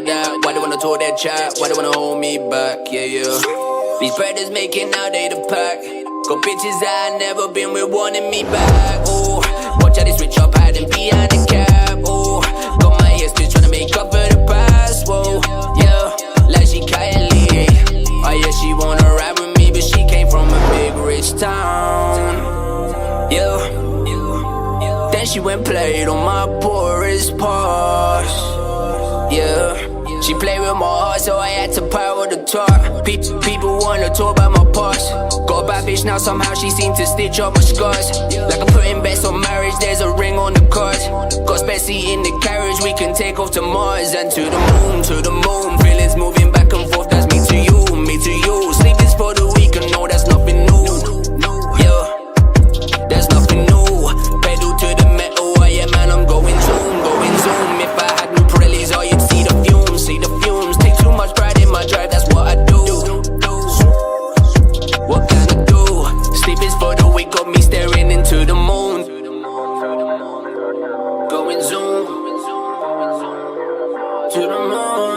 that? Why they wanna talk that chat? Why they wanna hold me back? Yeah, yeah. These brothers making out they the pack. Got bitches I never been with wanting me back. Oh, watch how they switch up hiding behind the cap. Oh, got my ears still tryna make up for the past. Whoa, yeah, like she Kylie. Oh yeah, she wanna ride with me, but she came from a big rich town. Yeah, then she went played on my poorest parts. Yeah, she played with my heart, so I had to power the talk. People wanna talk about my past. Got a bad bitch now, somehow she seemed to stitch up my scars. Like I'm putting bets on marriage, there's a ring on the cards. Got Spessy in the carriage, we can take off to Mars and to the moon, to the moon. Feelings moving back and forth, that's me to you, me to you. Sleep is for the weak and no, that's nothing new. Yeah, there's nothing new. Pedal to the metal, oh yeah man, I'm going zoom, going zoom. If I had new Pirellis, oh you'd see the fumes, see the fumes. Take too much pride in my drive, that's what I do. What can I do? Sleep is for the weak, got me staring into the moon. Going zoom to the moon.